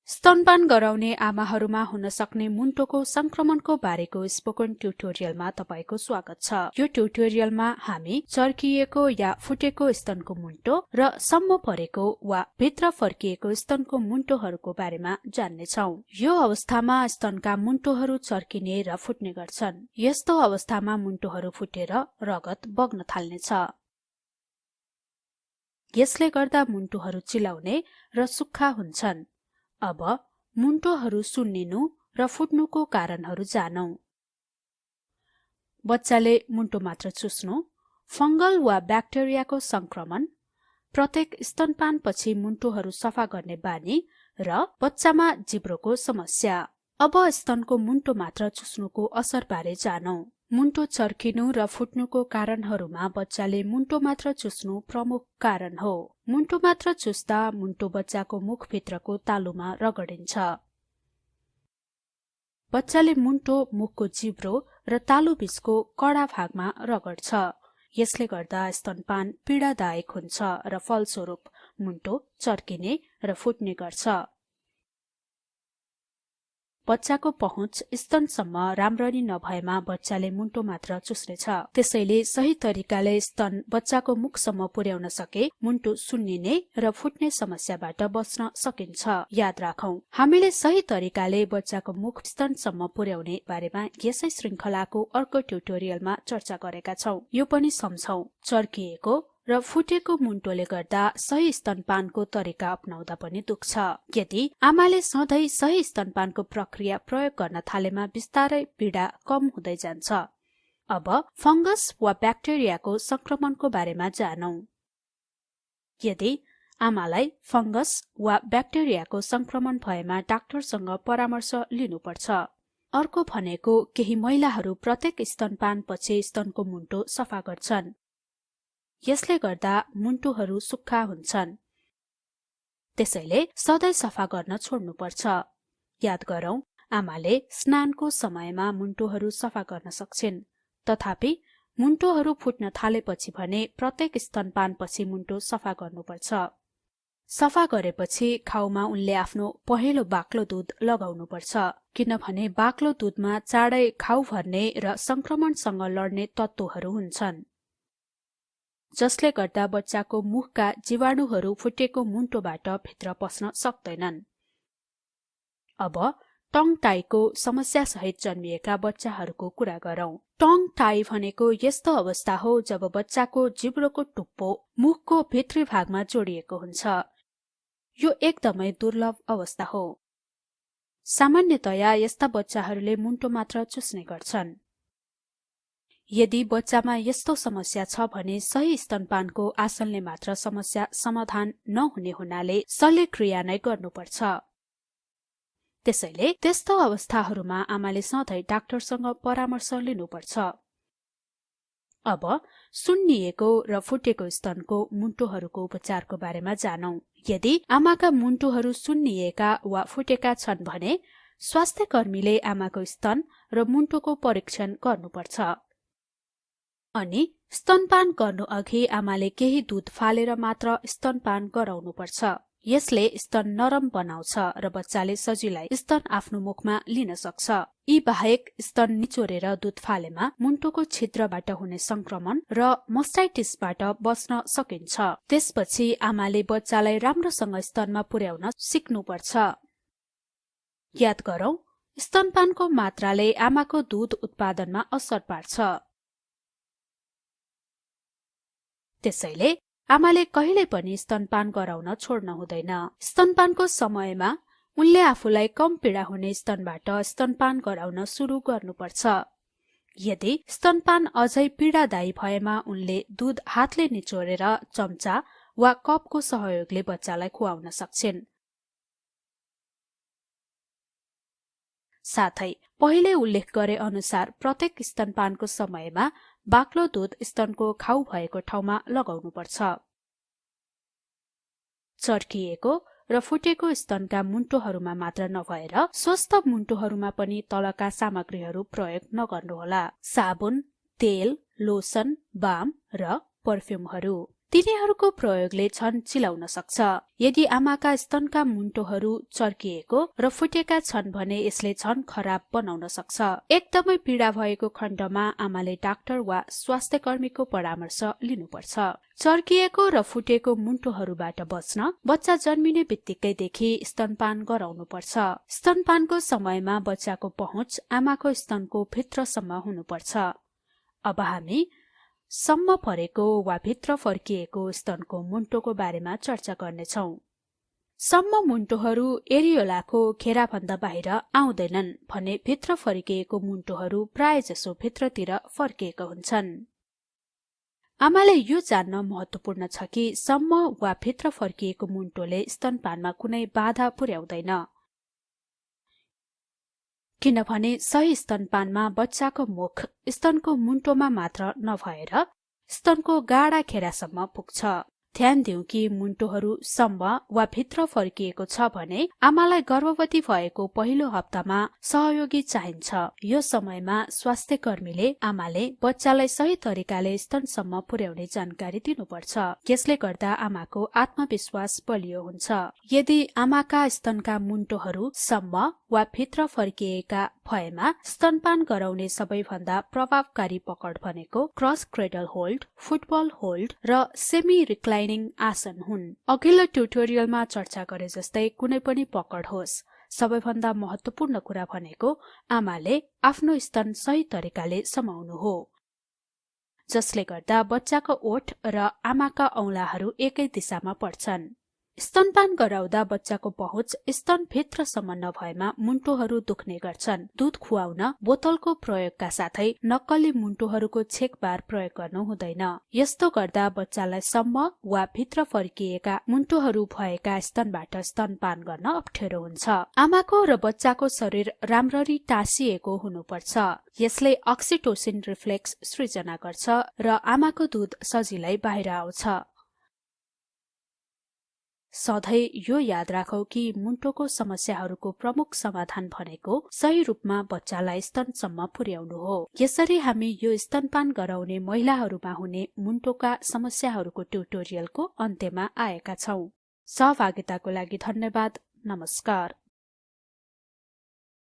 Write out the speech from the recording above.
स्तनपान गराउने आमाहरूमा हुन सक्ने मुन्टोको संक्रमणको बारेको स्पोकन ट्युटोरियलमा तपाईको स्वागत छ। यो ट्युटोरियलमा हामी चर्किएको या फुटेको स्तनको मुन्टो र सम्म परेको वा भित्र फर्किएको स्तनको मुन्टोहरूको बारेमा जान्ने छौं। यो अवस्थामा स्तनका मुन्टोहरू चर्किने र फुट्ने गर्छन्। यस्तो अवस्थामा मुन्टोहरू फुटेर रगत बग्न थाल्नेछ। यसले गर्दा मुन्टोहरू चिलाउने र सुक्खा हुन्छन्। अब मुन्टोहरू सुन्निनु र फुट्नुको कारणहरू जानौं। बच्चाले मुन्टो मात्र चुस्नु, फंगल वा ब्याक्टेरियाको संक्रमण, प्रत्येक स्तनपानपछि मुन्टोहरू सफा गर्ने बानी र बच्चामा जिब्रोको समस्या। अब स्तनको मुन्टो मात्र चुस्नुको असरबारे जानौं। मुन्टो चर्किनु र फुट्नुको कारणहरूमा बच्चाले मुन्टो मात्र चुस्नु प्रमुख कारण हो। मुन्टो मात्र चुस्दा मुन्टो बच्चाको मुखभित्रको तालुमा रगडिन्छ। बच्चाले मुन्टो मुखको जिब्रो र तालु बीचको कडा भागमा रगड्छ। यसले गर्दा स्तनपान पीडादायक हुन्छ र फलस्वरूप मुन्टो चर्किने र फुट्ने गर्छ। बच्चाको पहुँच स्तनसम्म राम्ररी नभएमा बच्चाले मुन्टो मात्र चुस्नेछ। त्यसैले सही तरिकाले स्तन बच्चाको मुखसम्म पुर्याउन सके मुन्टो सुन्निने र फुट्ने समस्याबाट बच्न सकिन्छ। याद राखौं, हामीले सही तरिकाले बच्चाको मुख स्तनसम्म पुर्याउने बारेमा यसै श्रृंखलाको अर्को ट्युटोरियलमा चर्चा गरेका छौं। यो पनि सम्झौं। चर्किएको र फुटेको मुन्टोले गर्दा सही स्तनपानको तरिका अपनाउँदा पनि दुख्छ। यदि आमाले सधैं सही स्तनपानको प्रक्रिया प्रयोग गर्न थालेमा बिस्तारै पीडा कम हुँदै जान्छ। अब फंगस वा ब्याक्टेरियाको संक्रमणको बारेमा जानौं। यदि आमालाई फंगस वा ब्याक्टेरियाको संक्रमण भएमा डाक्टरसँग परामर्श लिनुपर्छ। अर्को भनेको केही महिलाहरू प्रत्येक स्तनपानपछि स्तनको मुन्टो सफा गर्छन्। यसले गर्दा मुन्टोहरू सुक्खा हुन्छन्। त्यसैले सधैं सफा गर्न छोड्नुपर्छ। याद गरौं, आमाले स्नानको समयमा मुन्टोहरू सफा गर्न सक्छिन्। तथापि मुन्टोहरू फुट्न थालेपछि भने प्रत्येक स्तनपानपछि मुन्टो सफा गर्नुपर्छ। सफा गरेपछि खाउमा उनले आफ्नो पहेँलो बाक्लो दूध लगाउनुपर्छ, किनभने बाक्लो दूधमा चाँडै खाउ भर्ने र संक्रमणसँग लड्ने तत्त्वहरू हुन्छन्, जसले गर्दा बच्चाको मुखका जीवाणुहरू फुटेको मुन्टोबाट भित्र पस्न सक्दैनन्। अब टङ टाईको समस्या सहित जन्मिएका बच्चाहरूको कुरा गरौं। टङ टाई भनेको यस्तो अवस्था हो जब बच्चाको जिब्रोको टुप्पो मुखको भित्री भागमा जोडिएको हुन्छ। यो एकदमै दुर्लभ अवस्था हो। सामान्यतया यस्ता बच्चाहरूले मुन्टो मात्र चुस्ने गर्छन्। यदि बच्चामा यस्तो समस्या छ भने सही स्तनपानको आसनले मात्र समस्या समाधान नहुने हुनाले शल्यक्रिया नै गर्नुपर्छ। त्यसैले त्यस्तो अवस्थाहरूमा आमाले सधैं डाक्टरसँग परामर्श लिनुपर्छ। अब सुन्निएको र फुटेको स्तनको मुन्टोहरूको उपचारको बारेमा जानौं। यदि आमाका मुन्टोहरू सुन्निएका वा फुटेका छन् भने स्वास्थ्य कर्मीले आमाको स्तन र मुन्टोको परीक्षण गर्नुपर्छ। अनि स्तनपान गर्नु अघि आमाले केही दूध फालेर मात्र स्तनपान गराउनुपर्छ। यसले स्तन नरम बनाउँछ र बच्चाले सजिलै स्तन आफ्नो मुखमा लिन सक्छ। यी बाहेक स्तन निचोरेर दूध फालेमा मुन्टोको छिद्रबाट हुने संक्रमण र मस्टाइटिसबाट बच्न सकिन्छ। त्यसपछि आमाले बच्चालाई राम्रोसँग स्तनमा पुर्याउन सिक्नुपर्छ। याद गरौं, स्तनपानको मात्राले आमाको दूध उत्पादनमा असर पार्छ। त्यसैले आमाले कहिल्यै पनि स्तनपान गराउन छोड्न हुँदैन। स्तनपानको समयमा उनले आफूलाई कम पीडा हुने स्तनबाट स्तनपान गराउन सुरु गर्नुपर्छ। यदि स्तनपान अझै पीडादायी भएमा उनले दूध हातले निचोरेर चम्चा वा कपको सहयोगले बच्चालाई खुवाउन सक्छिन्। साथै पहिले उल्लेख गरे अनुसार प्रत्येक स्तनपानको समयमा बाक्लो दूध स्तनको खाउ भएको ठाउँमा लगाउनुपर्छ। चर्किएको र फुटेको स्तनका मुन्टोहरूमा मात्र नभएर स्वस्थ मुन्टोहरूमा पनि तलका सामग्रीहरू प्रयोग नगर्नुहोला। साबुन, तेल, लोसन, बाम र परफ्युमहरू। तिनीहरूको प्रयोगले छन् चिलाउन सक्छ। यदि आमाका स्तनका मुन्टोहरू चर्किएको र फुटेका छन् भने यसले छन् खराब बनाउन सक्छ। एकदमै पीडा भएको खण्डमा आमाले डाक्टर वा स्वास्थ्यकर्मीको परामर्श लिनुपर्छ। चर्किएको र फुटेको मुन्टोहरूबाट बच्न बच्चा जन्मिने बित्तिकैदेखि स्तनपान गराउनुपर्छ। स्तनपानको समयमा बच्चाको पहुँच आमाको स्तनको भित्रसम्म हुनुपर्छ। अब हामी सम्म परेको वा भित्र फर्किएको स्तनको मुन्टोको बारेमा चर्चा गर्नेछौं। सम्म मुन्टोहरू एरियोलाको घेराभन्दा बाहिर आउँदैनन् भने भित्र फर्किएको मुन्टोहरू प्रायजसो भित्रतिर फर्किएको हुन्छन्। आमाले यो जान्न महत्वपूर्ण छ कि सम्म वा भित्र फर्किएको मुन्टोले स्तनपानमा कुनै बाधा पुर्याउँदैन, किनभने सही स्तनपानमा बच्चाको मुख स्तनको मुन्टोमा मात्र नभएर स्तनको गाडा घेरासम्म पुग्छ। ध्यान दिउँ कि मुन्टोहरू सम्म वा भित्र फर्किएको छ भने आमालाई गर्भवती भएको पहिलो हप्तामा सहयोगी चाहिन्छ। यो समयमा स्वास्थ्यकर्मीले आमाले बच्चालाई सही तरिकाले स्तनसम्म पुर्याउने जानकारी दिनुपर्छ। यसले गर्दा आमाको आत्मविश्वास बलियो हुन्छ। यदि आमाका स्तनका मुन्टोहरू सम्म वा भित्र फर्किएका भएमा स्तनपान गराउने सबैभन्दा प्रभावकारी पकड भनेको cross cradle hold, football hold र सेमी रिक्लाइनिङ आसन हुन्। अघिल्लो ट्युटोरियलमा चर्चा गरे जस्तै कुनै पनि पकड होस्, सबैभन्दा महत्वपूर्ण कुरा भनेको आमाले आफ्नो स्तन सही तरिकाले समाउनु हो, जसले गर्दा बच्चाको ओठ र आमाका औंलाहरू एकै दिशामा पर्छन्। स्तनपान गराउँदा बच्चाको पहुँच स्तन भित्रसम्म नभएमा मुन्टोहरू दुख्ने गर्छन्। दूध खुवाउन बोतलको प्रयोगका साथै नक्कली मुन्टोहरूको छेकबार प्रयोग गर्नु हुँदैन। यस्तो गर्दा बच्चालाई सम्म वा भित्र फर्किएका मुन्टोहरू भएका स्तनबाट स्तनपान गर्न अप्ठ्यारो हुन्छ। आमाको र बच्चाको शरीर राम्ररी टाँसिएको हुनुपर्छ। यसले अक्सिटोसिन रिफ्लेक्स सृजना गर्छ र आमाको दूध सजिलै बाहिर आउँछ। सधैं यो याद राखौ कि मुन्टोको समस्याहरूको प्रमुख समाधान भनेको सही रूपमा बच्चालाई स्तनसम्म पुर्याउनु हो। यसरी हामी यो स्तनपान गराउने महिलाहरूमा हुने मुन्टोका समस्याहरूको ट्युटोरियलको अन्त्यमा आएका छौं। सहभागिताको लागि धन्यवाद। नमस्कार।